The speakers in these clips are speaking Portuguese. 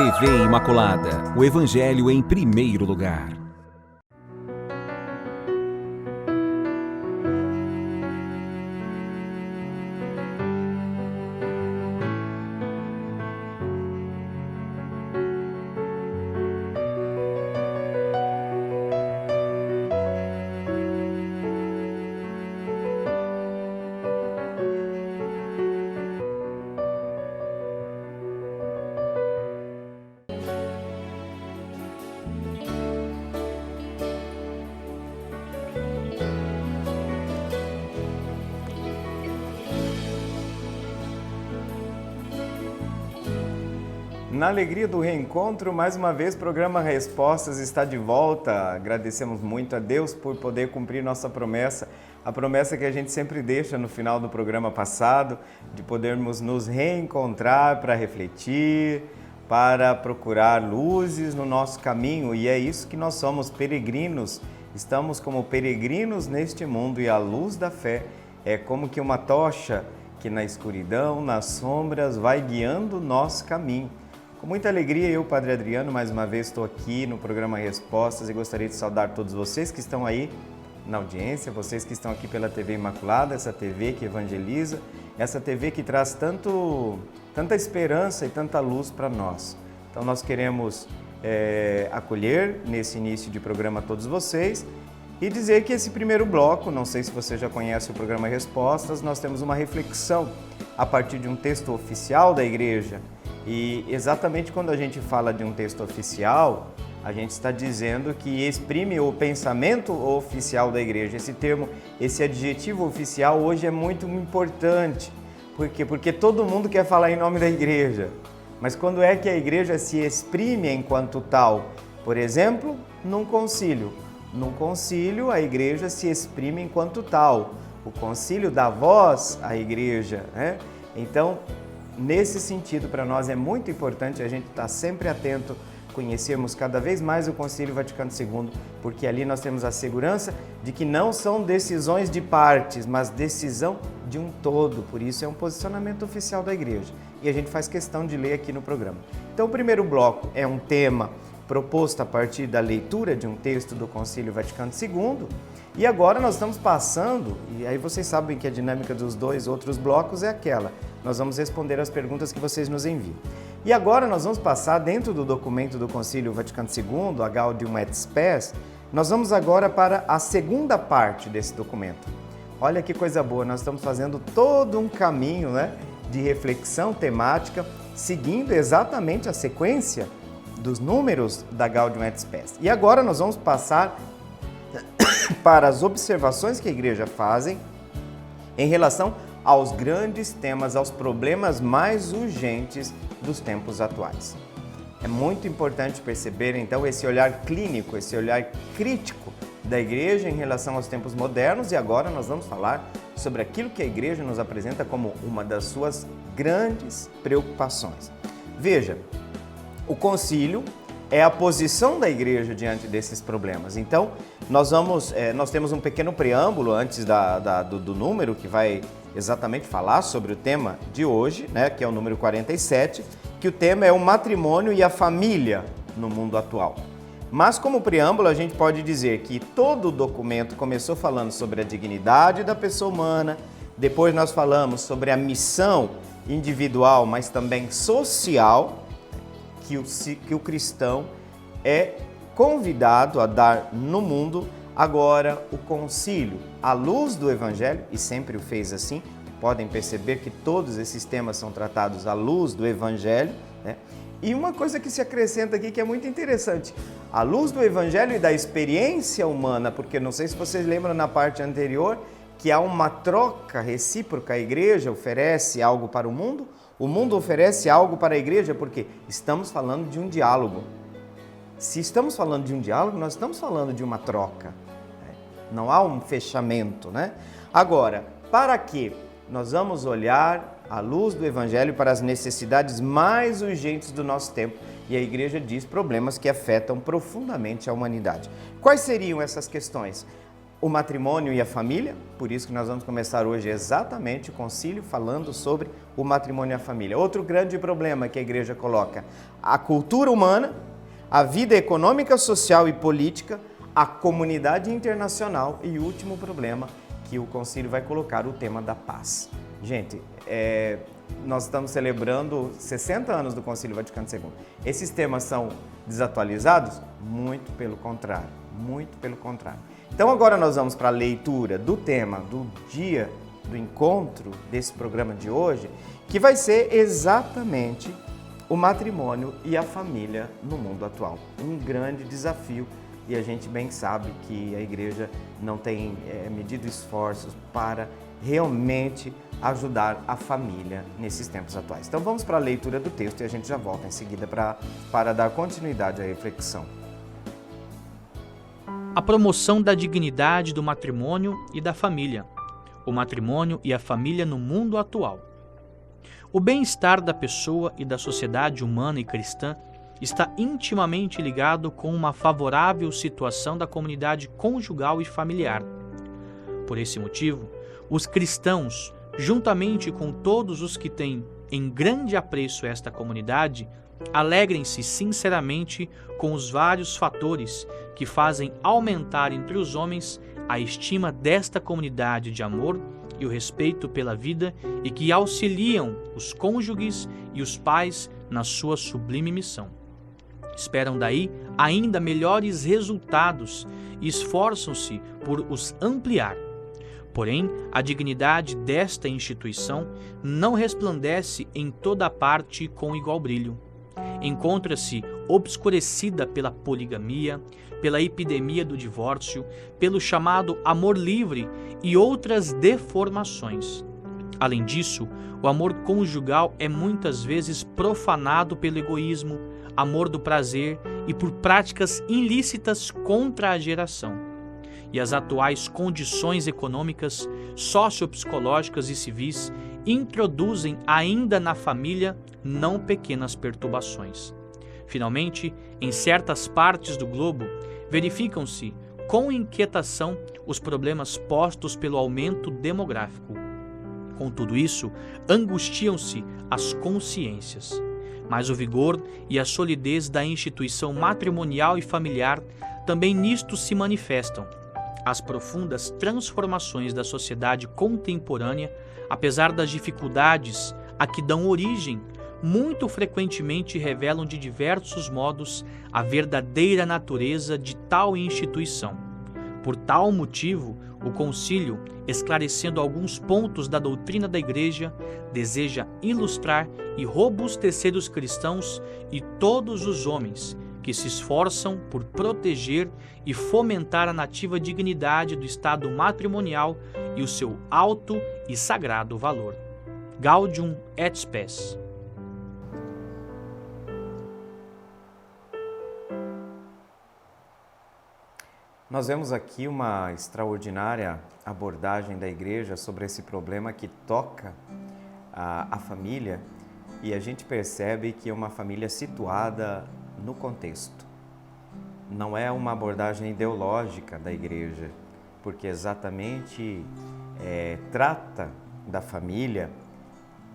TV Imaculada, o Evangelho em primeiro lugar. Na alegria do reencontro, mais uma vez, o programa Respostas está de volta. Agradecemos muito a Deus por poder cumprir nossa promessa, a promessa que a gente sempre deixa no final do programa passado, de podermos nos reencontrar para refletir, para procurar luzes no nosso caminho. E é isso que nós somos, peregrinos. Estamos como peregrinos neste mundo e a luz da fé é como que uma tocha que na escuridão, nas sombras, vai guiando o nosso caminho. Com muita alegria, eu, Padre Adriano, mais uma vez estou aqui no programa Respostas e gostaria de saudar todos vocês que estão aí na audiência, vocês que estão aqui pela TV Imaculada, essa TV que evangeliza, essa TV que traz tanta esperança e tanta luz para nós. Então nós queremos acolher nesse início de programa todos vocês e dizer que esse primeiro bloco, não sei se você já conhece o programa Respostas, nós temos uma reflexão a partir de um texto oficial da Igreja. E exatamente quando a gente fala de um texto oficial, a gente está dizendo que exprime o pensamento oficial da Igreja. Esse termo, esse adjetivo oficial hoje é muito importante. Por quê? Porque todo mundo quer falar em nome da Igreja. Mas quando é que a Igreja se exprime enquanto tal? Por exemplo, num concílio. Num concílio, a Igreja se exprime enquanto tal. O concílio dá voz à Igreja, né? Então, nesse sentido, para nós é muito importante a gente estar sempre atento, conhecermos cada vez mais o Concílio Vaticano II, porque ali nós temos a segurança de que não são decisões de partes, mas decisão de um todo. Por isso é um posicionamento oficial da Igreja. E a gente faz questão de ler aqui no programa. Então, o primeiro bloco é um tema proposto a partir da leitura de um texto do Concílio Vaticano II. E agora nós estamos passando, e aí vocês sabem que a dinâmica dos dois outros blocos é aquela. Nós vamos responder as perguntas que vocês nos enviam. E agora nós vamos passar dentro do documento do Concílio Vaticano II, a Gaudium et Spes, nós vamos agora para a segunda parte desse documento. Olha que coisa boa, nós estamos fazendo todo um caminho, né, de reflexão temática, seguindo exatamente a sequência dos números da Gaudium et Spes. E agora nós vamos passar para as observações que a Igreja fazem em relação aos grandes temas, aos problemas mais urgentes dos tempos atuais. É muito importante perceber, então, esse olhar clínico, esse olhar crítico da Igreja em relação aos tempos modernos, e agora nós vamos falar sobre aquilo que a Igreja nos apresenta como uma das suas grandes preocupações. Veja, o concílio é a posição da Igreja diante desses problemas. Então, nós temos um pequeno preâmbulo antes do número que vai exatamente falar sobre o tema de hoje, né, que é o número 47, que o tema é o matrimônio e a família no mundo atual. Mas como preâmbulo a gente pode dizer que todo o documento começou falando sobre a dignidade da pessoa humana, depois nós falamos sobre a missão individual, mas também social, que o cristão é convidado a dar no mundo. Agora, o concílio, à luz do Evangelho, e sempre o fez assim, podem perceber que todos esses temas são tratados à luz do Evangelho, né? E uma coisa que se acrescenta aqui que é muito interessante, à luz do Evangelho e da experiência humana, porque não sei se vocês lembram na parte anterior que há uma troca recíproca, a Igreja oferece algo para o mundo oferece algo para a Igreja, porque estamos falando de um diálogo. Se estamos falando de um diálogo, nós estamos falando de uma troca. Né? Não há um fechamento, né? Agora, para quê? Nós vamos olhar à luz do Evangelho para as necessidades mais urgentes do nosso tempo. E a Igreja diz problemas que afetam profundamente a humanidade. Quais seriam essas questões? o matrimônio e a família, por isso que nós vamos começar hoje exatamente o concílio falando sobre o matrimônio e a família. Outro grande problema que a igreja coloca: a cultura humana, a vida econômica, social e política, a comunidade internacional e o último problema que o concílio vai colocar, o tema da paz. Gente, nós estamos celebrando 60 anos do Concílio Vaticano II. Esses temas são desatualizados? Muito pelo contrário, muito pelo contrário. Então agora nós vamos para a leitura do tema do dia do encontro desse programa de hoje, que vai ser exatamente o matrimônio e a família no mundo atual. Um grande desafio, e a gente bem sabe que a igreja não tem medido esforços para realmente ajudar a família nesses tempos atuais. Então vamos para a leitura do texto e a gente já volta em seguida para dar continuidade à reflexão. A promoção da dignidade do matrimônio e da família. O matrimônio e a família no mundo atual. O bem-estar da pessoa e da sociedade humana e cristã está intimamente ligado com uma favorável situação da comunidade conjugal e familiar. Por esse motivo, os cristãos, juntamente com todos os que têm em grande apreço esta comunidade, alegrem-se sinceramente com os vários fatores que fazem aumentar entre os homens a estima desta comunidade de amor e o respeito pela vida e que auxiliam os cônjuges e os pais na sua sublime missão. Esperam daí ainda melhores resultados e esforçam-se por os ampliar. Porém, a dignidade desta instituição não resplandece em toda parte com igual brilho. Encontra-se obscurecida pela poligamia, pela epidemia do divórcio, pelo chamado amor livre e outras deformações. Além disso, o amor conjugal é muitas vezes profanado pelo egoísmo, amor do prazer e por práticas ilícitas contra a geração. E as atuais condições econômicas, sociopsicológicas e civis introduzem ainda na família não pequenas perturbações. Finalmente, em certas partes do globo, verificam-se com inquietação os problemas postos pelo aumento demográfico. Com tudo isso, angustiam-se as consciências. Mas o vigor e a solidez da instituição matrimonial e familiar também nisto se manifestam. As profundas transformações da sociedade contemporânea, apesar das dificuldades a que dão origem, muito frequentemente revelam de diversos modos a verdadeira natureza de tal instituição. Por tal motivo, o Concílio, esclarecendo alguns pontos da doutrina da Igreja, deseja ilustrar e robustecer os cristãos e todos os homens que se esforçam por proteger e fomentar a nativa dignidade do estado matrimonial e o seu alto e sagrado valor. Gaudium et Spes. Nós vemos aqui uma extraordinária abordagem da igreja sobre esse problema que toca a família, e a gente percebe que é uma família situada no contexto. Não é uma abordagem ideológica da igreja, porque exatamente trata da família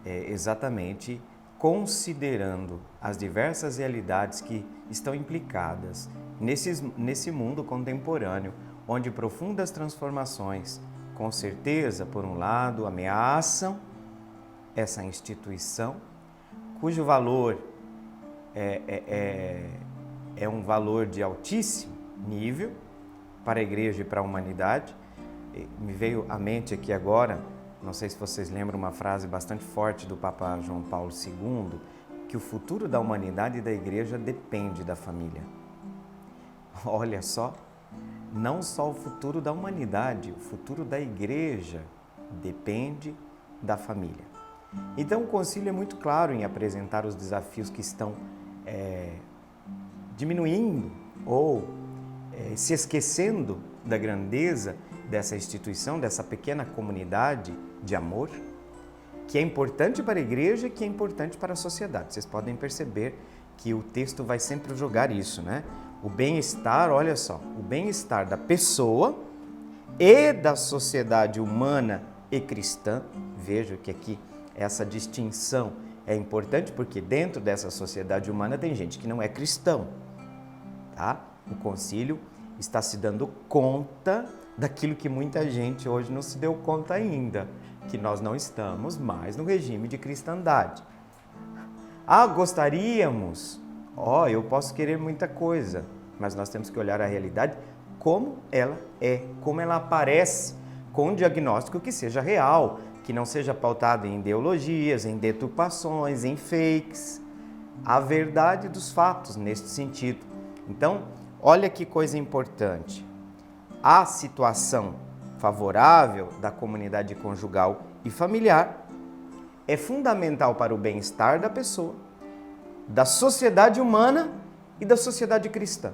exatamente considerando as diversas realidades que estão implicadas nesse mundo contemporâneo, onde profundas transformações, com certeza, por um lado, ameaçam essa instituição, cujo valor é um valor de altíssimo nível para a igreja e para a humanidade. Me veio à mente aqui agora, não sei se vocês lembram, uma frase bastante forte do Papa João Paulo II, que o futuro da humanidade e da igreja depende da família. Olha só, não só o futuro da humanidade, o futuro da igreja depende da família. Então o concílio é muito claro em apresentar os desafios que estão diminuindo ou se esquecendo da grandeza dessa instituição, dessa pequena comunidade de amor, que é importante para a igreja e que é importante para a sociedade. Vocês podem perceber que o texto vai sempre jogar isso, né? O bem-estar, olha só, o bem-estar da pessoa e da sociedade humana e cristã. Veja que aqui essa distinção é importante, porque dentro dessa sociedade humana tem gente que não é cristão, tá? O concílio está se dando conta daquilo que muita gente hoje não se deu conta ainda, que nós não estamos mais no regime de cristandade. Ah, gostaríamos? Eu posso querer muita coisa, mas nós temos que olhar a realidade como ela é, como ela aparece, com um diagnóstico que seja real, que não seja pautado em ideologias, em deturpações, em fakes. A verdade dos fatos neste sentido. Então, olha que coisa importante. A situação favorável da comunidade conjugal e familiar é fundamental para o bem-estar da pessoa, da sociedade humana e da sociedade cristã.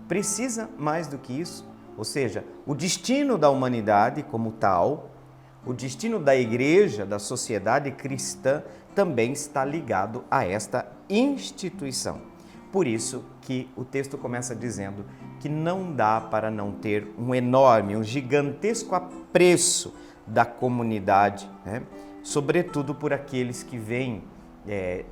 Precisa mais do que isso, ou seja, o destino da humanidade como tal, o destino da igreja, da sociedade cristã, também está ligado a esta instituição. Por isso que o texto começa dizendo que não dá para não ter um enorme, um gigantesco apreço da comunidade, né? Sobretudo por aqueles que vêm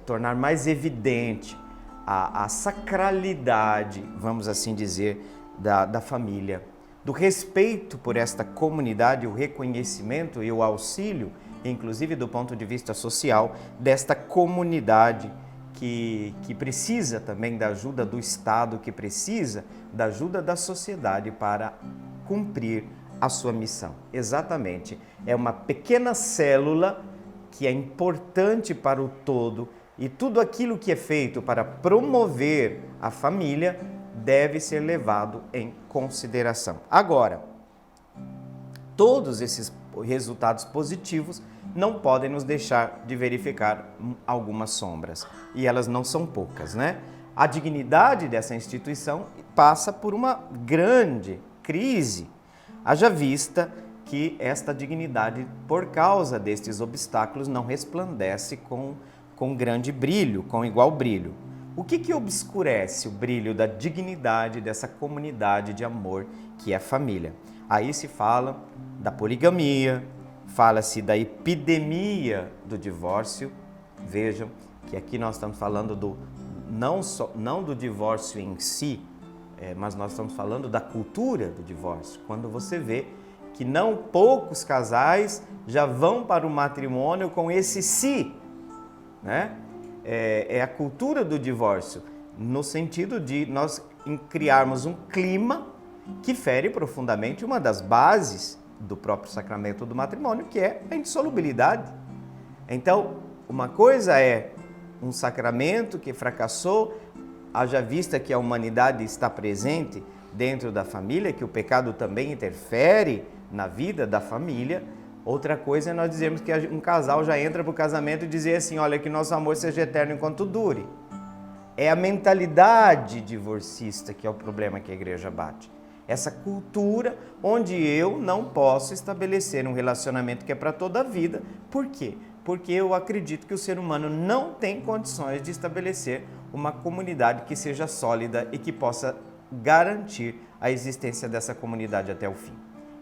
tornar mais evidente a sacralidade, vamos assim dizer, da família, do respeito por esta comunidade, o reconhecimento e o auxílio, inclusive do ponto de vista social, desta comunidade que precisa também da ajuda do Estado, que precisa da ajuda da sociedade para cumprir a sua missão. Exatamente, é uma pequena célula que é importante para o todo, e tudo aquilo que é feito para promover a família deve ser levado em consideração. Agora, todos esses resultados positivos não podem nos deixar de verificar algumas sombras, e elas não são poucas, né? A dignidade dessa instituição passa por uma grande crise, haja vista que esta dignidade, por causa destes obstáculos, não resplandece com grande brilho, com igual brilho. O que obscurece o brilho da dignidade dessa comunidade de amor que é a família? Aí se fala da poligamia, fala-se da epidemia do divórcio. Vejam que aqui nós estamos falando não do divórcio em si, mas nós estamos falando da cultura do divórcio. Quando você vê que não poucos casais já vão para o matrimônio com esse si, né? É a cultura do divórcio, no sentido de nós criarmos um clima que fere profundamente uma das bases do próprio sacramento do matrimônio, que é a indissolubilidade. Então, uma coisa é um sacramento que fracassou, haja vista que a humanidade está presente dentro da família, que o pecado também interfere na vida da família. Outra coisa é nós dizermos que um casal já entra para o casamento e dizer assim, olha, que nosso amor seja eterno enquanto dure. É a mentalidade divorcista que é o problema que a igreja bate. Essa cultura onde eu não posso estabelecer um relacionamento que é para toda a vida. Por quê? Porque eu acredito que o ser humano não tem condições de estabelecer uma comunidade que seja sólida e que possa garantir a existência dessa comunidade até o fim.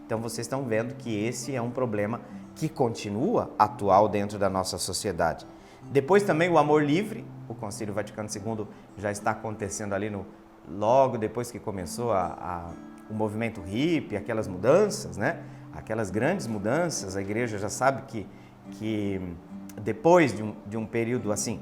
Então vocês estão vendo que esse é um problema que continua atual dentro da nossa sociedade. Depois também o amor livre, o Concílio Vaticano II já está acontecendo ali logo depois que começou o movimento hippie, aquelas mudanças, né? Aquelas grandes mudanças. A igreja já sabe que depois de um período assim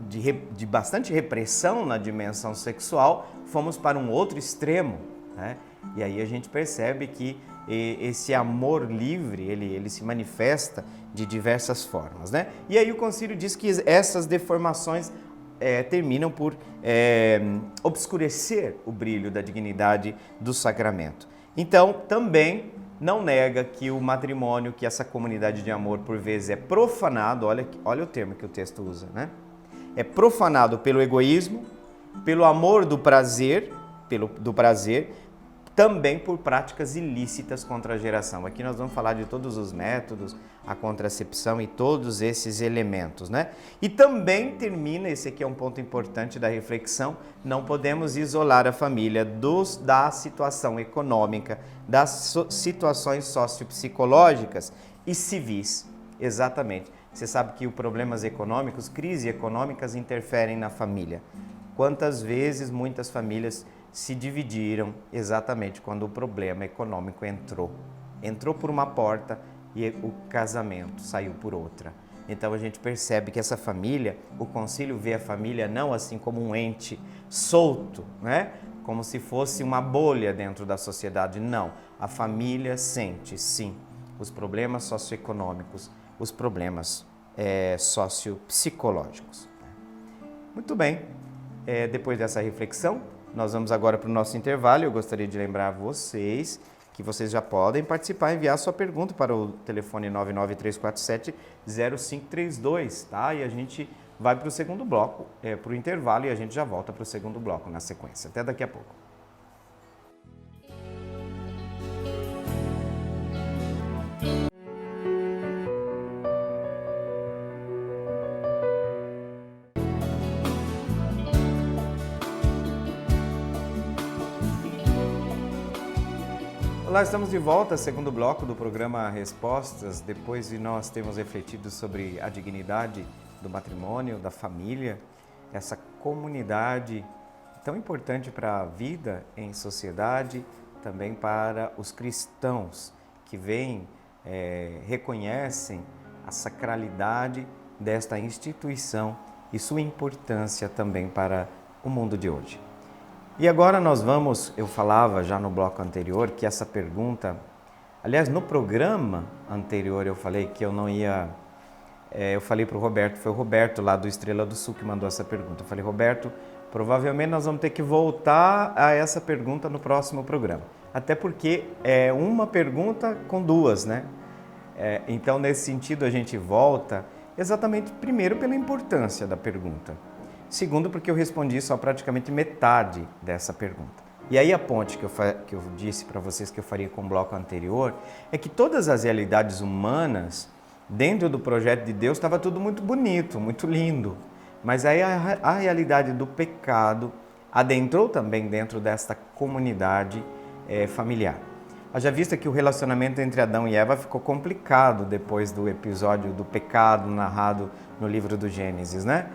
de bastante repressão na dimensão sexual, fomos para um outro extremo, né? E aí a gente percebe que esse amor livre, ele se manifesta de diversas formas, né? E aí o concílio diz que essas deformações terminam por obscurecer o brilho da dignidade do sacramento. Então, também não nega que o matrimônio, que essa comunidade de amor, por vezes, é profanado, olha o termo que o texto usa, né? É profanado pelo egoísmo, pelo amor do prazer, também por práticas ilícitas contra a geração. Aqui nós vamos falar de todos os métodos, a contracepção e todos esses elementos, né? E também termina, esse aqui é um ponto importante da reflexão, não podemos isolar a família da situação econômica, das situações sociopsicológicas e civis. Exatamente. Você sabe que os problemas econômicos, crises econômicas interferem na família. Quantas vezes muitas famílias se dividiram exatamente quando o problema econômico entrou. Entrou por uma porta e o casamento saiu por outra. Então a gente percebe que essa família, o concílio vê a família não assim como um ente solto, né? Como se fosse uma bolha dentro da sociedade. Não, a família sente, sim, os problemas socioeconômicos, os problemas sociopsicológicos. Muito bem, depois dessa reflexão, nós vamos agora para o nosso intervalo. Eu gostaria de lembrar vocês que vocês já podem participar e enviar sua pergunta para o telefone 99347-0532, tá? E a gente vai para o segundo bloco, para o intervalo, e a gente já volta para o segundo bloco na sequência. Até daqui a pouco. Olá, estamos de volta, segundo bloco do programa Respostas, depois de nós termos refletido sobre a dignidade do matrimônio, da família, essa comunidade tão importante para a vida em sociedade, também para os cristãos que veem, reconhecem a sacralidade desta instituição e sua importância também para o mundo de hoje. E agora nós vamos, eu falava já no bloco anterior que essa pergunta, aliás, no programa anterior eu falei que eu não ia, eu falei para o Roberto, foi o Roberto lá do Estrela do Sul que mandou essa pergunta. Eu falei, Roberto, provavelmente nós vamos ter que voltar a essa pergunta no próximo programa. Até porque é uma pergunta com duas, né? Então, nesse sentido, a gente volta exatamente, primeiro, pela importância da pergunta. Segundo, porque eu respondi só praticamente metade dessa pergunta. E aí a ponte que eu disse para vocês que eu faria com o bloco anterior é que todas as realidades humanas, dentro do projeto de Deus, estava tudo muito bonito, muito lindo. Mas aí a realidade do pecado adentrou também dentro desta comunidade familiar. Haja vista que o relacionamento entre Adão e Eva ficou complicado depois do episódio do pecado narrado no livro do Gênesis, né?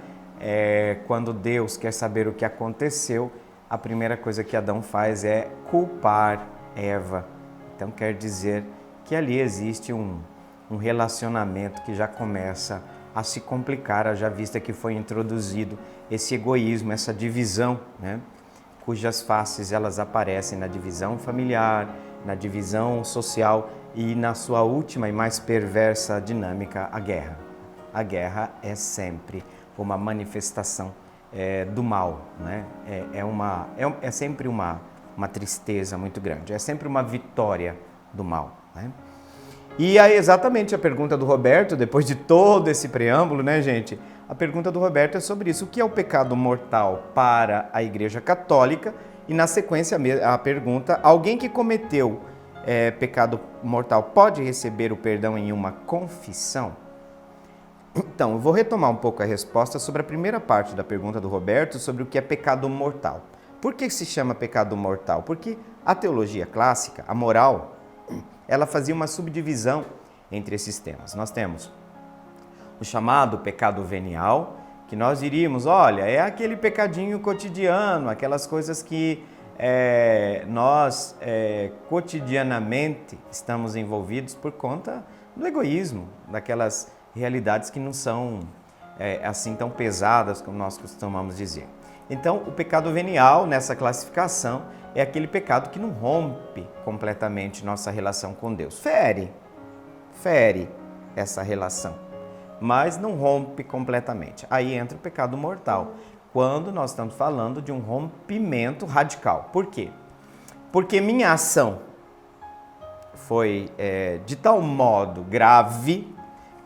Quando Deus quer saber o que aconteceu, a primeira coisa que Adão faz é culpar Eva. Então quer dizer que ali existe um relacionamento que já começa a se complicar, haja vista que foi introduzido esse egoísmo, essa divisão, né? Cujas faces elas aparecem na divisão familiar, na divisão social e na sua última e mais perversa dinâmica, a guerra. A guerra é sempre uma manifestação do mal, né? É sempre uma tristeza muito grande, é sempre uma vitória do mal, né? E aí exatamente a pergunta do Roberto, depois de todo esse preâmbulo, né, gente? A pergunta do Roberto é sobre isso. O que é o pecado mortal para a Igreja Católica? E na sequência a pergunta, alguém que cometeu pecado mortal pode receber o perdão em uma confissão? Então, eu vou retomar um pouco a resposta sobre a primeira parte da pergunta do Roberto sobre o que é pecado mortal. Por que se chama pecado mortal? Porque a teologia clássica, a moral, ela fazia uma subdivisão entre esses temas. Nós temos o chamado pecado venial, que nós diríamos, olha, é aquele pecadinho cotidiano, aquelas coisas que nós cotidianamente estamos envolvidos por conta do egoísmo, daquelas realidades que não são assim tão pesadas como nós costumamos dizer. Então, o pecado venial, nessa classificação, é aquele pecado que não rompe completamente nossa relação com Deus. Fere essa relação, mas não rompe completamente. Aí entra o pecado mortal, quando nós estamos falando de um rompimento radical. Por quê? Porque minha ação foi de tal modo grave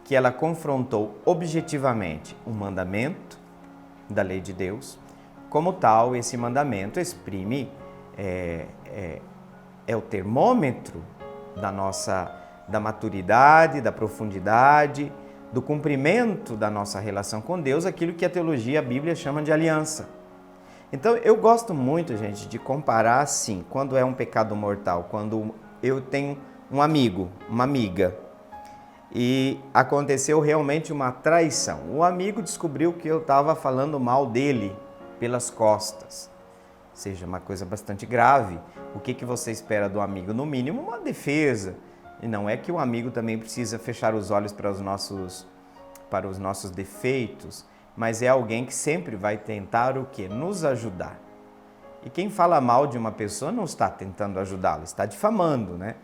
que ela confrontou objetivamente um mandamento da lei de Deus. Como tal, esse mandamento exprime é o termômetro da maturidade, da profundidade, do cumprimento da nossa relação com Deus, aquilo que a teologia, a Bíblia chama de aliança. Então, eu gosto muito, gente, de comparar assim, quando é um pecado mortal, quando eu tenho um amigo, uma amiga, e aconteceu realmente uma traição. O amigo descobriu que eu estava falando mal dele pelas costas. Ou seja, uma coisa bastante grave. O que você espera do amigo? No mínimo, uma defesa. E não é que o amigo também precisa fechar os olhos para os nossos defeitos, mas é alguém que sempre vai tentar o quê? Nos ajudar. E quem fala mal de uma pessoa não está tentando ajudá-la, está difamando, né?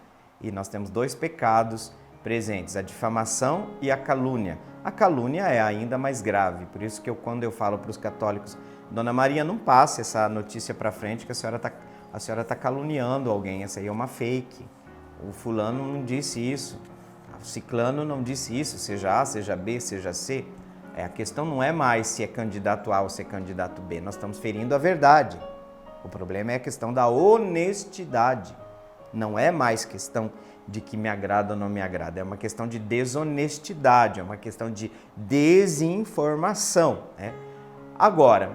E nós temos dois pecados presentes, a difamação e a calúnia. A calúnia é ainda mais grave, por isso que quando eu falo para os católicos, Dona Maria, não passe essa notícia para frente que a senhora está caluniando alguém, essa aí é uma fake. O fulano não disse isso, o ciclano não disse isso, seja A, seja B, seja C. A questão não é mais se é candidato A ou se é candidato B, nós estamos ferindo a verdade. O problema é a questão da honestidade. Não é mais questão de que me agrada ou não me agrada, é uma questão de desonestidade, é uma questão de desinformação, né? Agora,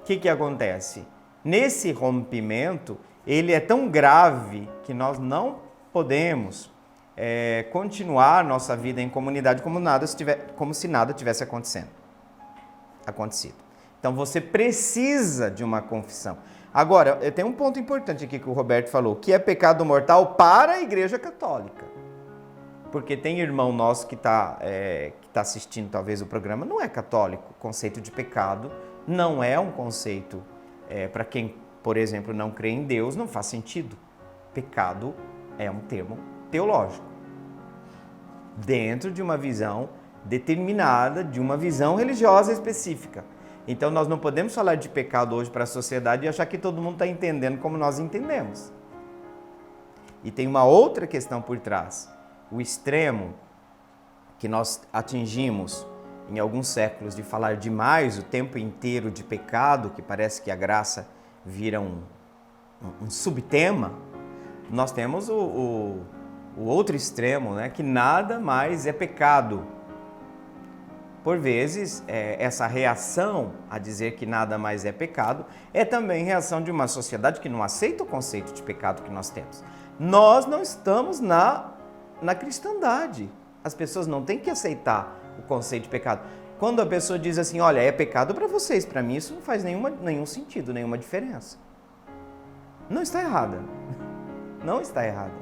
o que acontece? Nesse rompimento, ele é tão grave que nós não podemos continuar nossa vida em comunidade como se nada tivesse acontecido. Então você precisa de uma confissão. Agora, tem um ponto importante aqui que o Roberto falou, que é pecado mortal para a Igreja Católica. Porque tem irmão nosso que tá assistindo talvez o programa, não é católico. O conceito de pecado não é um conceito, para quem, por exemplo, não crê em Deus, não faz sentido. Pecado é um termo teológico, dentro de uma visão determinada, de uma visão religiosa específica. Então nós não podemos falar de pecado hoje para a sociedade e achar que todo mundo está entendendo como nós entendemos. E tem uma outra questão por trás. O extremo que nós atingimos em alguns séculos de falar demais o tempo inteiro de pecado, que parece que a graça vira um subtema, nós temos o outro extremo, né, que nada mais é pecado. Por vezes, essa reação a dizer que nada mais é pecado é também reação de uma sociedade que não aceita o conceito de pecado que nós temos. Nós não estamos na cristandade. As pessoas não têm que aceitar o conceito de pecado. Quando a pessoa diz assim, olha, é pecado para vocês, para mim isso não faz nenhum sentido, nenhuma diferença. Não está errada. Não está errada.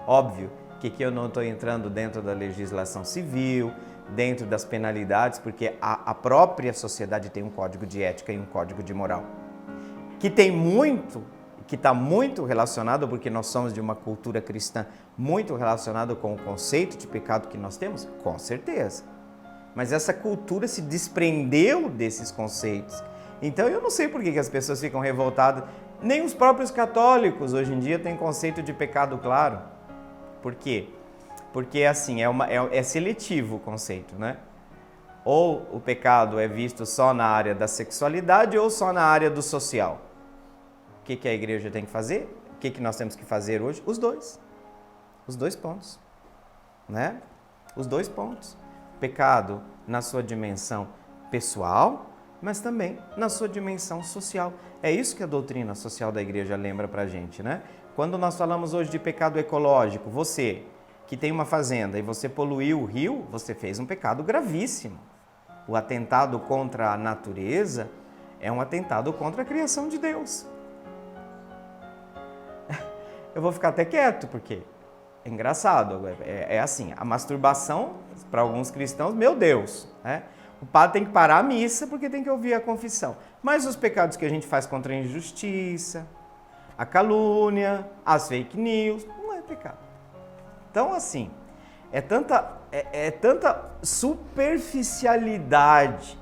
Óbvio que aqui eu não estou entrando dentro da legislação civil, dentro das penalidades, porque a própria sociedade tem um código de ética e um código de moral, que está muito relacionado, porque nós somos de uma cultura cristã, muito relacionado com o conceito de pecado que nós temos, com certeza. Mas essa cultura se desprendeu desses conceitos. Então eu não sei por que as pessoas ficam revoltadas. Nem os próprios católicos hoje em dia têm conceito de pecado claro. Por quê? Porque assim, é seletivo o conceito, né? Ou o pecado é visto só na área da sexualidade ou só na área do social. O que a igreja tem que fazer? O que nós temos que fazer hoje? Os dois. Os dois pontos, né? Os dois pontos. Pecado na sua dimensão pessoal, mas também na sua dimensão social. É isso que a doutrina social da igreja lembra pra gente, né? Quando nós falamos hoje de pecado ecológico, você que tem uma fazenda e você poluiu o rio, você fez um pecado gravíssimo. O atentado contra a natureza é um atentado contra a criação de Deus. Eu vou ficar até quieto, porque é engraçado. É assim, a masturbação, para alguns cristãos, meu Deus, né? O padre tem que parar a missa porque tem que ouvir a confissão. Mas os pecados que a gente faz contra a injustiça, a calúnia, as fake news, não é pecado. Então, assim, é tanta superficialidade.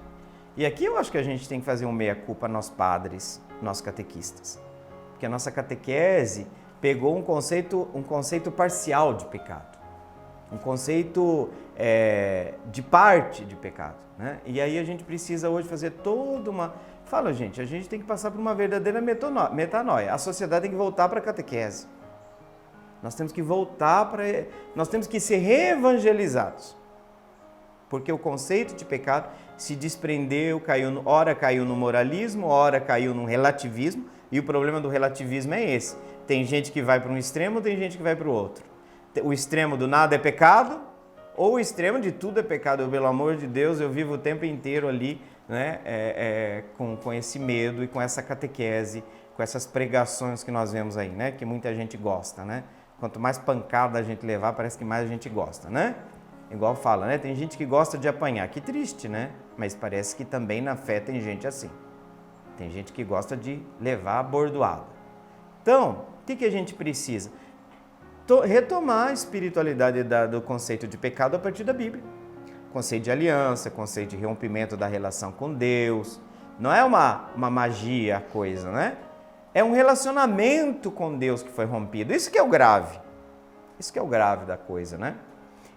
E aqui eu acho que a gente tem que fazer um meia-culpa nós padres, nós catequistas. Porque a nossa catequese pegou um conceito parcial de pecado. Um conceito de parte de pecado, né? E aí a gente precisa hoje fazer toda uma... gente, a gente tem que passar por uma verdadeira metanoia. A sociedade tem que voltar para a catequese. Nós temos que voltar nós temos que ser reevangelizados. Porque o conceito de pecado se desprendeu, ora caiu no moralismo, ora caiu no relativismo, e o problema do relativismo é esse. Tem gente que vai para um extremo, tem gente que vai para o outro. O extremo do nada é pecado, ou o extremo de tudo é pecado. Pelo amor de Deus, eu vivo o tempo inteiro ali, né, com esse medo e com essa catequese, com essas pregações que nós vemos aí, né, que muita gente gosta, né? Quanto mais pancada a gente levar, parece que mais a gente gosta, né? Igual fala, né? Tem gente que gosta de apanhar. Que triste, né? Mas parece que também na fé tem gente assim. Tem gente que gosta de levar a bordoada. Então, o que a gente precisa? Retomar a espiritualidade do conceito de pecado a partir da Bíblia. Conceito de aliança, conceito de rompimento da relação com Deus. Não é uma magia a coisa, né? É um relacionamento com Deus que foi rompido. Isso que é o grave. Isso que é o grave da coisa, né?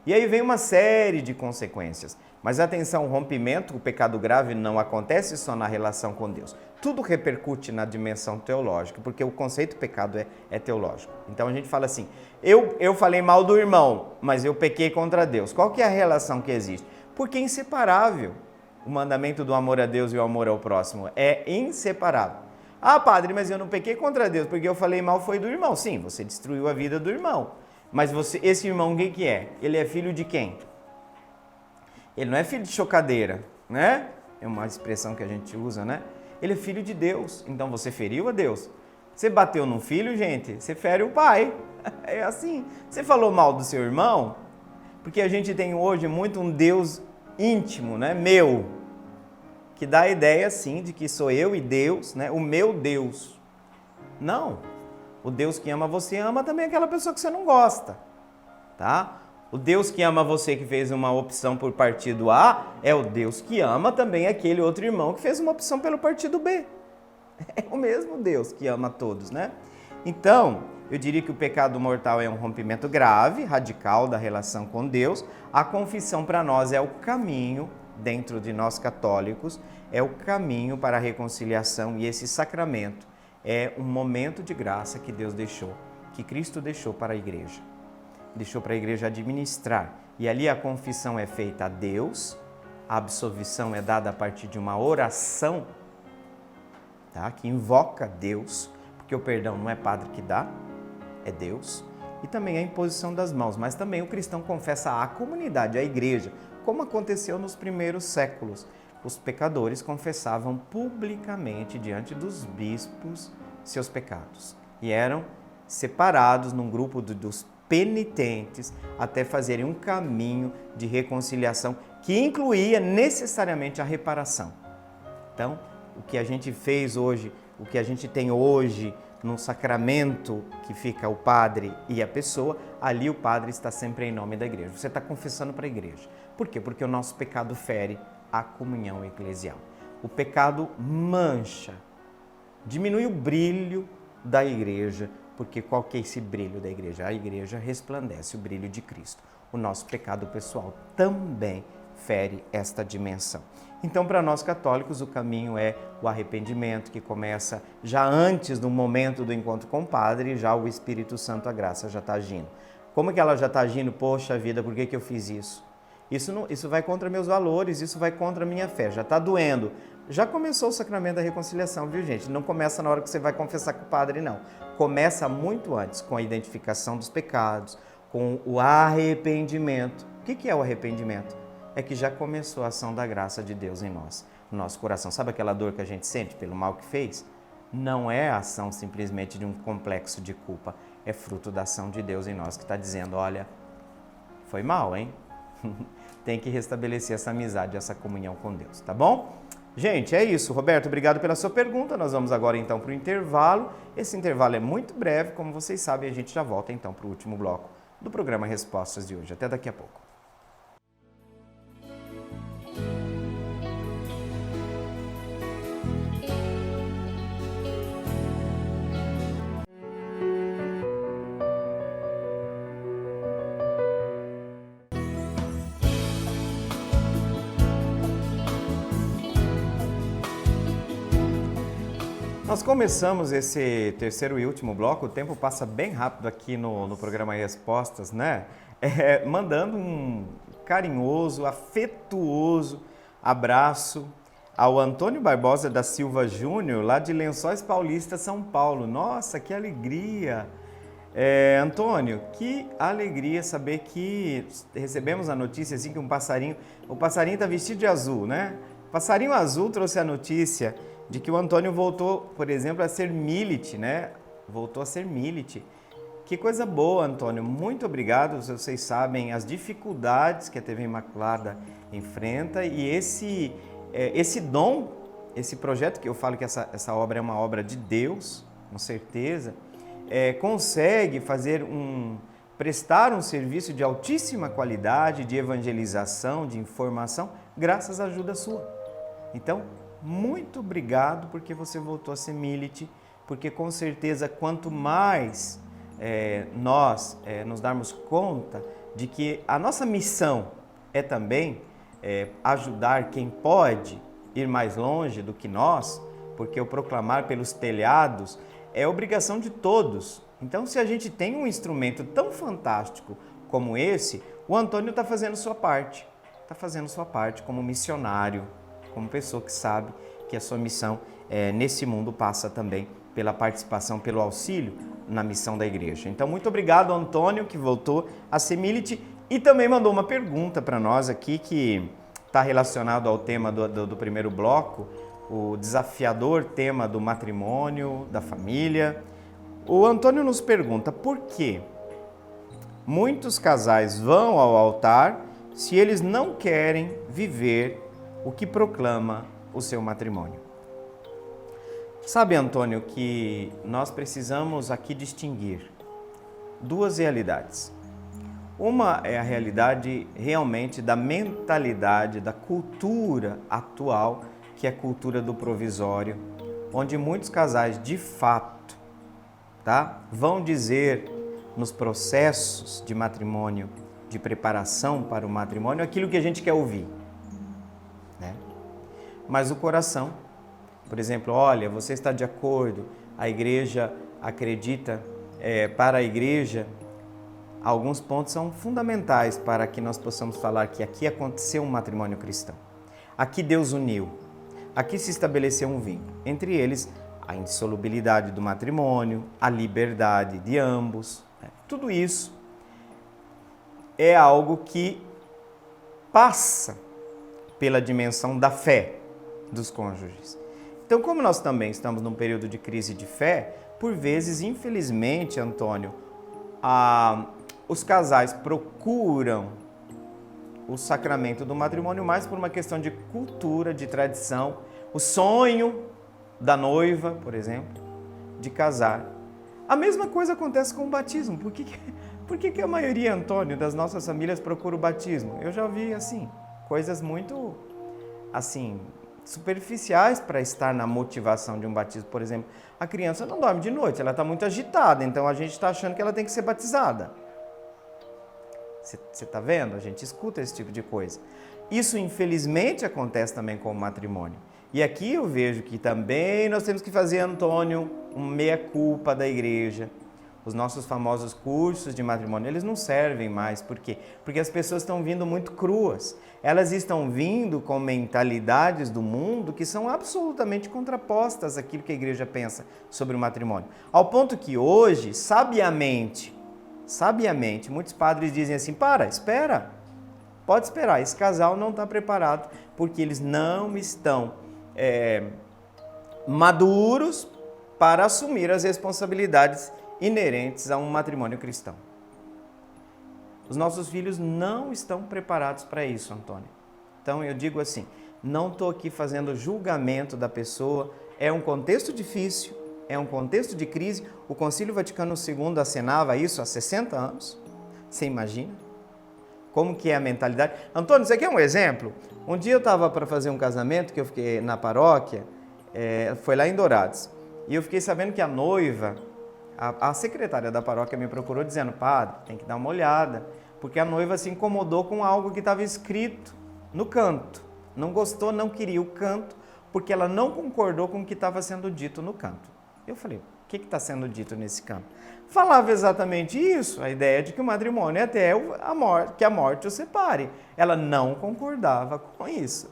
E aí vem uma série de consequências. Mas atenção, o rompimento, o pecado grave não acontece só na relação com Deus. Tudo repercute na dimensão teológica, porque o conceito de pecado é teológico. Então a gente fala assim, eu falei mal do irmão, mas eu pequei contra Deus. Qual que é a relação que existe? Porque é inseparável. O mandamento do amor a Deus e o amor ao próximo é inseparável. Ah, padre, mas eu não pequei contra Deus, porque eu falei mal foi do irmão. Sim, você destruiu a vida do irmão. Mas esse irmão, quem que é? Ele é filho de quem? Ele não é filho de chocadeira, né? É uma expressão que a gente usa, né? Ele é filho de Deus, então você feriu a Deus. Você bateu num filho, gente, você fere o pai. É assim. Você falou mal do seu irmão, porque a gente tem hoje muito um Deus íntimo, né? Meu, que dá a ideia, assim, de que sou eu e Deus, né? O meu Deus. Não. O Deus que ama você ama também aquela pessoa que você não gosta, tá? O Deus que ama você que fez uma opção por partido A é o Deus que ama também aquele outro irmão que fez uma opção pelo partido B. É o mesmo Deus que ama todos, né? Então, eu diria que o pecado mortal é um rompimento grave, radical da relação com Deus. A confissão para nós é o caminho, dentro de nós católicos, é o caminho para a reconciliação, e esse sacramento é um momento de graça que Deus deixou, que Cristo deixou para a igreja. Deixou para a igreja administrar. E ali a confissão é feita a Deus, a absolvição é dada a partir de uma oração, tá? Que invoca Deus, porque o perdão não é padre que dá, é Deus. E também a imposição das mãos, mas também o cristão confessa à comunidade, à igreja, como aconteceu nos primeiros séculos. Os pecadores confessavam publicamente diante dos bispos seus pecados e eram separados num grupo dos penitentes até fazerem um caminho de reconciliação que incluía necessariamente a reparação. Então, o que a gente fez hoje, o que a gente tem hoje no sacramento que fica o padre e a pessoa, ali o padre está sempre em nome da igreja. Você está confessando para a igreja. Por quê? Porque o nosso pecado fere a comunhão eclesial. O pecado mancha, diminui o brilho da igreja, porque qual que é esse brilho da igreja? A igreja resplandece o brilho de Cristo. O nosso pecado pessoal também fere esta dimensão. Então, para nós católicos, o caminho é o arrependimento, que começa já antes do momento do encontro com o padre, já o Espírito Santo, a graça, já está agindo. Como que ela já está agindo? Poxa vida, por que eu fiz isso? Isso vai contra meus valores, isso vai contra a minha fé, já está doendo. Já começou o sacramento da reconciliação, viu, gente? Não começa na hora que você vai confessar com o padre, não. Começa muito antes, com a identificação dos pecados, com o arrependimento. O que é o arrependimento? É que já começou a ação da graça de Deus em nós, no nosso coração. Sabe aquela dor que a gente sente pelo mal que fez? Não é a ação simplesmente de um complexo de culpa, é fruto da ação de Deus em nós, que está dizendo, olha, foi mal, hein? Tem que restabelecer essa amizade, essa comunhão com Deus, tá bom? Gente, é isso. Roberto, obrigado pela sua pergunta. Nós vamos agora então para o intervalo. Esse intervalo é muito breve, como vocês sabem, a gente já volta então para o último bloco do programa Respostas de hoje. Até daqui a pouco. Nós começamos esse terceiro e último bloco, o tempo passa bem rápido aqui no programa Respostas, né? Mandando um carinhoso, afetuoso abraço ao Antônio Barbosa da Silva Júnior, lá de Lençóis Paulista, São Paulo. Nossa, que alegria! Antônio, que alegria saber que recebemos a notícia assim que o passarinho está vestido de azul, né? O passarinho azul trouxe a notícia de que o Antônio voltou, por exemplo, a ser milite, né? Voltou a ser milite. Que coisa boa, Antônio. Muito obrigado. Vocês sabem as dificuldades que a TV Imaculada enfrenta e esse dom, esse projeto que eu falo que essa obra é uma obra de Deus, com certeza, consegue prestar um serviço de altíssima qualidade, de evangelização, de informação, graças à ajuda sua. Então, muito obrigado porque você voltou a ser milite, porque com certeza quanto mais nós nos darmos conta de que a nossa missão é também ajudar quem pode ir mais longe do que nós, porque o proclamar pelos telhados é obrigação de todos. Então, se a gente tem um instrumento tão fantástico como esse, o Antônio está fazendo sua parte. Está fazendo sua parte como missionário, como pessoa que sabe que a sua missão nesse mundo passa também pela participação, pelo auxílio na missão da igreja. Então, muito obrigado, Antônio, que voltou a ser milite e também mandou uma pergunta para nós aqui que está relacionado ao tema do primeiro bloco, o desafiador tema do matrimônio, da família. O Antônio nos pergunta por que muitos casais vão ao altar se eles não querem viver o que proclama o seu matrimônio. Sabe, Antônio, que nós precisamos aqui distinguir duas realidades. Uma é a realidade realmente da mentalidade, da cultura atual, que é a cultura do provisório, onde muitos casais, de fato, vão dizer nos processos de matrimônio, de preparação para o matrimônio, aquilo que a gente quer ouvir, né? Mas o coração, por exemplo, olha, você está de acordo, a igreja acredita, para a igreja, alguns pontos são fundamentais para que nós possamos falar que aqui aconteceu um matrimônio cristão. Aqui Deus uniu, aqui se estabeleceu um vínculo. Entre eles, a indissolubilidade do matrimônio, a liberdade de ambos. Tudo isso é algo que passa pela dimensão da fé dos cônjuges. Então, como nós também estamos num período de crise de fé, por vezes, infelizmente, Antônio, os casais procuram o sacramento do matrimônio mais por uma questão de cultura, de tradição, o sonho da noiva, por exemplo, de casar. A mesma coisa acontece com o batismo. Por que a maioria, Antônio, das nossas famílias procura o batismo? Eu já vi, coisas muito, superficiais para estar na motivação de um batismo. Por exemplo, a criança não dorme de noite, ela está muito agitada, então a gente está achando que ela tem que ser batizada. Você está vendo? A gente escuta esse tipo de coisa. Isso, infelizmente, acontece também com o matrimônio. E aqui eu vejo que também nós temos que fazer, Antônio, uma meia-culpa da igreja. Os nossos famosos cursos de matrimônio, eles não servem mais. Por quê? Porque as pessoas estão vindo muito cruas. Elas estão vindo com mentalidades do mundo que são absolutamente contrapostas àquilo que a igreja pensa sobre o matrimônio. Ao ponto que hoje, sabiamente, muitos padres dizem assim, espera, pode esperar, esse casal não está preparado porque eles não estão maduros para assumir as responsabilidades inerentes a um matrimônio cristão. Os nossos filhos não estão preparados para isso, Antônio. Então eu digo assim, não estou aqui fazendo julgamento da pessoa, é um contexto difícil, é um contexto de crise. O Concílio Vaticano II acenava isso há 60 anos, você imagina? Como que é a mentalidade? Antônio, isso aqui é um exemplo. Um dia eu estava para fazer um casamento, que eu fiquei na paróquia, foi lá em Dourados, e eu fiquei sabendo que a noiva, a secretária da paróquia me procurou dizendo, padre, tem que dar uma olhada, porque a noiva se incomodou com algo que estava escrito no canto. Não gostou, não queria o canto porque ela não concordou com o que estava sendo dito no canto. Eu falei, o que está sendo dito nesse canto? Falava exatamente isso, a ideia de que o matrimônio é até que a morte o separe. Ela não concordava com isso.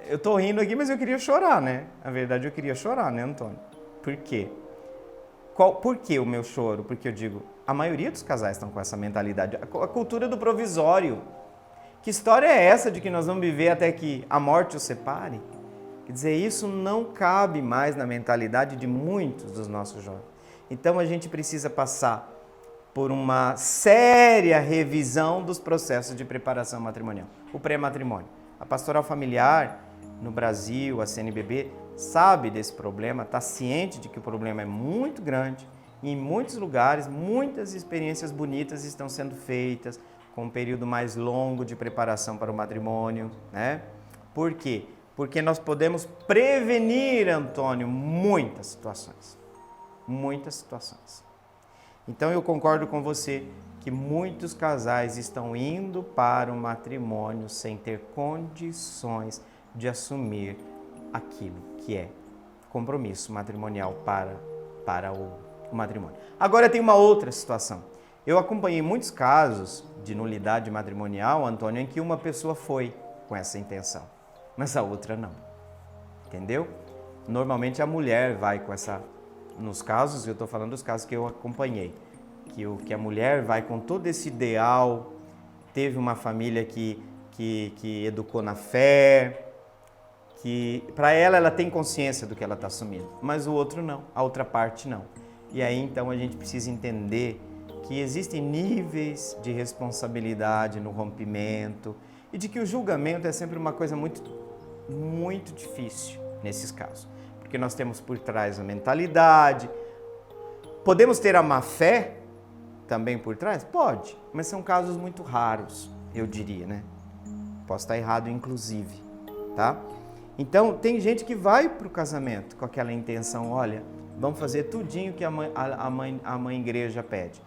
Eu estou rindo aqui, mas eu queria chorar, né? Na verdade, eu queria chorar, né, Antônio? Por quê? Por que o meu choro? Porque eu digo, a maioria dos casais estão com essa mentalidade. A cultura do provisório. Que história é essa de que nós vamos viver até que a morte os separe? Quer dizer, isso não cabe mais na mentalidade de muitos dos nossos jovens. Então, a gente precisa passar por uma séria revisão dos processos de preparação matrimonial. O pré-matrimônio. A pastoral familiar no Brasil, a CNBB, sabe desse problema, está ciente de que o problema é muito grande e em muitos lugares, muitas experiências bonitas estão sendo feitas com um período mais longo de preparação para o matrimônio, né? Por quê? Porque nós podemos prevenir, Antônio, muitas situações. Muitas situações. Então eu concordo com você que muitos casais estão indo para o matrimônio sem ter condições de assumir aquilo que é compromisso matrimonial para o matrimônio. Agora tem uma outra situação. Eu acompanhei muitos casos de nulidade matrimonial, Antônio, em que uma pessoa foi com essa intenção, mas a outra não. Entendeu? Normalmente a mulher vai com essa... Nos casos, eu estou falando dos casos que eu acompanhei, que a mulher vai com todo esse ideal, teve uma família que educou na fé, que para ela tem consciência do que ela está assumindo, mas o outro não, a outra parte não. E aí então a gente precisa entender que existem níveis de responsabilidade no rompimento e de que o julgamento é sempre uma coisa muito, muito difícil nesses casos, porque nós temos por trás a mentalidade. Podemos ter a má fé também por trás? Pode, mas são casos muito raros, eu diria, né? Posso estar errado, inclusive, tá? Então, tem gente que vai para o casamento com aquela intenção, olha, vamos fazer tudinho que a mãe igreja pede.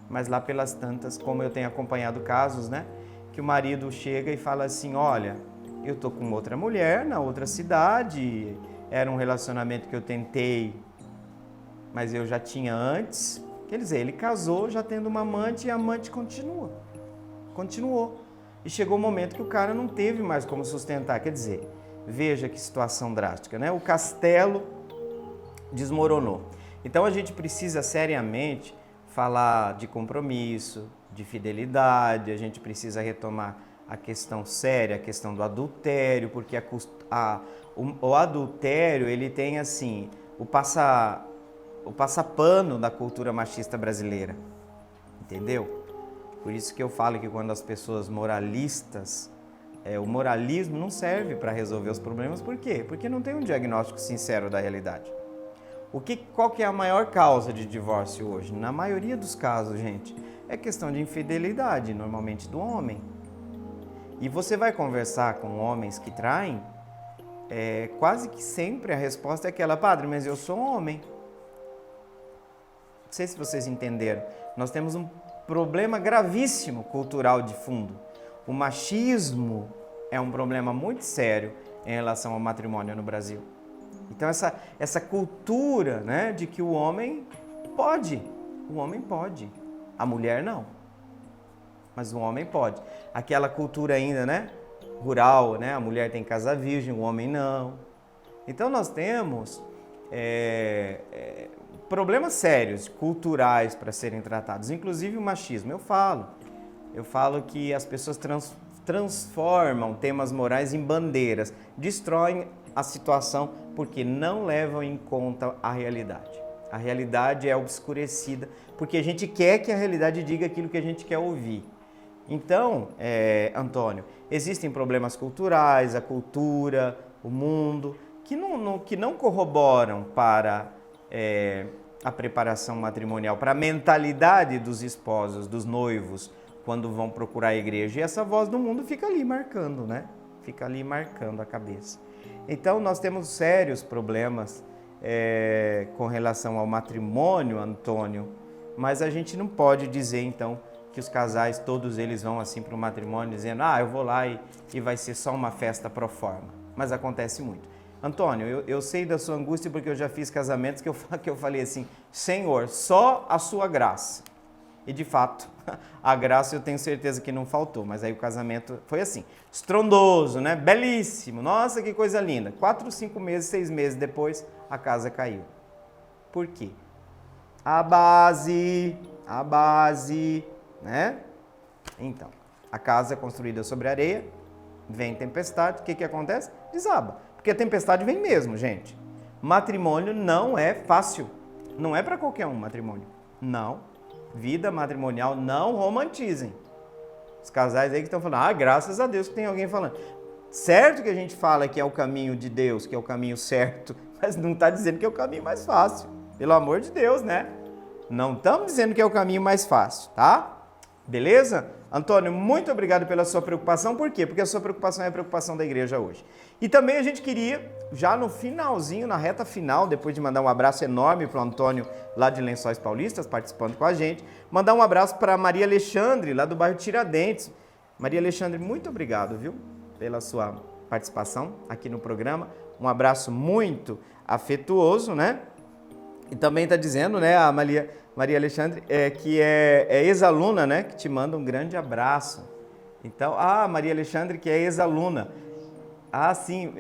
Mas lá pelas tantas, como eu tenho acompanhado casos, né? Que o marido chega e fala assim, olha, eu tô com outra mulher na outra cidade, era um relacionamento que eu tentei, mas eu já tinha antes. Quer dizer, ele casou já tendo uma amante e a amante continuou. E chegou o momento que o cara não teve mais como sustentar, quer dizer, veja que situação drástica, né? O castelo desmoronou. Então a gente precisa seriamente falar de compromisso, de fidelidade, a gente precisa retomar a questão séria, a questão do adultério, porque o adultério, ele tem assim, o passapano da cultura machista brasileira, entendeu? Por isso que eu falo que quando as pessoas moralistas, o moralismo não serve para resolver os problemas, por quê? Porque não tem um diagnóstico sincero da realidade. Qual que é a maior causa de divórcio hoje? Na maioria dos casos, gente, é questão de infidelidade, normalmente do homem. E você vai conversar com homens que traem, quase que sempre a resposta é aquela, padre, mas eu sou homem. Não sei se vocês entenderam. Nós temos um problema gravíssimo cultural de fundo. O machismo é um problema muito sério em relação ao matrimônio no Brasil. Então essa cultura, né, de que o homem pode, a mulher não, mas o homem pode. Aquela cultura ainda, né, rural, né, a mulher tem casa virgem, o homem não. Então nós temos problemas sérios, culturais para serem tratados, inclusive o machismo. Eu falo que as pessoas transformam temas morais em bandeiras, destroem a situação porque não levam em conta a realidade. A realidade é obscurecida porque a gente quer que a realidade diga aquilo que a gente quer ouvir. Então, Antônio, existem problemas culturais, a cultura, o mundo, que não corroboram para a preparação matrimonial, para a mentalidade dos esposos, dos noivos, quando vão procurar a igreja. E essa voz do mundo fica ali marcando, né? Fica ali marcando a cabeça. Então, nós temos sérios problemas com relação ao matrimônio, Antônio, mas a gente não pode dizer, então, que os casais, todos eles vão assim para o matrimônio dizendo, eu vou lá e vai ser só uma festa pro forma. Mas acontece muito. Antônio, eu sei da sua angústia porque eu já fiz casamentos que eu falei assim, Senhor, só a sua graça. E de fato, a graça eu tenho certeza que não faltou, mas aí o casamento foi assim, estrondoso, né? Belíssimo, nossa, que coisa linda. 4, 5 meses, 6 meses depois, a casa caiu. Por quê? A base, né? Então, a casa é construída sobre areia, vem tempestade, o que acontece? Desaba. Porque a tempestade vem mesmo, gente. Matrimônio não é fácil. Não é para qualquer um matrimônio. Não. Vida matrimonial, não romantizem. Os casais aí que estão falando, graças a Deus que tem alguém falando. Certo que a gente fala que é o caminho de Deus, que é o caminho certo, mas não está dizendo que é o caminho mais fácil. Pelo amor de Deus, né? Não estamos dizendo que é o caminho mais fácil, tá? Beleza? Antônio, muito obrigado pela sua preocupação. Por quê? Porque a sua preocupação é a preocupação da igreja hoje. E também a gente queria, já no finalzinho, na reta final, depois de mandar um abraço enorme para o Antônio, lá de Lençóis Paulistas, participando com a gente, mandar um abraço para a Maria Alexandre, lá do bairro Tiradentes. Maria Alexandre, muito obrigado, viu? Pela sua participação aqui no programa. Um abraço muito afetuoso, né? E também está dizendo, né, a Maria Alexandre, que é ex-aluna, né, que te manda um grande abraço. Então, Maria Alexandre, que é ex-aluna. Sim,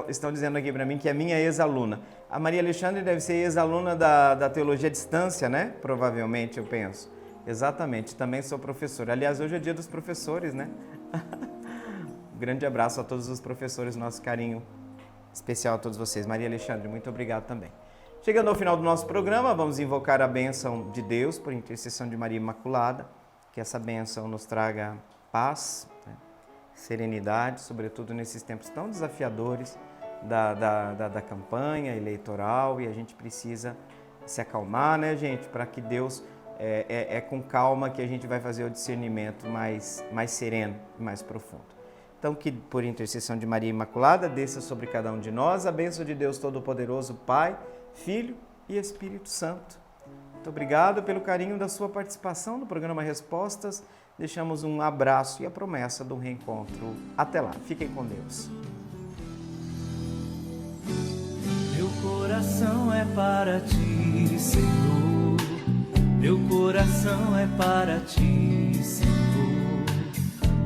estão dizendo aqui para mim que é minha ex-aluna. A Maria Alexandre deve ser ex-aluna da Teologia à Distância, né? Provavelmente, eu penso. Exatamente, também sou professora. Aliás, hoje é dia dos professores, né? Grande abraço a todos os professores, nosso carinho especial a todos vocês. Maria Alexandre, muito obrigado também. Chegando ao final do nosso programa, vamos invocar a bênção de Deus por intercessão de Maria Imaculada, que essa bênção nos traga paz, né, serenidade, sobretudo nesses tempos tão desafiadores da campanha eleitoral, e a gente precisa se acalmar, né, gente, para que Deus, é com calma que a gente vai fazer o discernimento mais sereno e mais profundo. Então, que por intercessão de Maria Imaculada, desça sobre cada um de nós a bênção de Deus Todo-Poderoso, Pai, Filho e Espírito Santo. Muito obrigado pelo carinho da sua participação no programa Respostas. Deixamos um abraço e a promessa do reencontro. Até lá. Fiquem com Deus. Meu coração é para ti, Senhor. Meu coração é para ti, Senhor.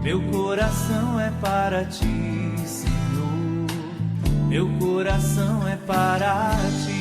Meu coração é para ti, Senhor. Meu coração é para ti.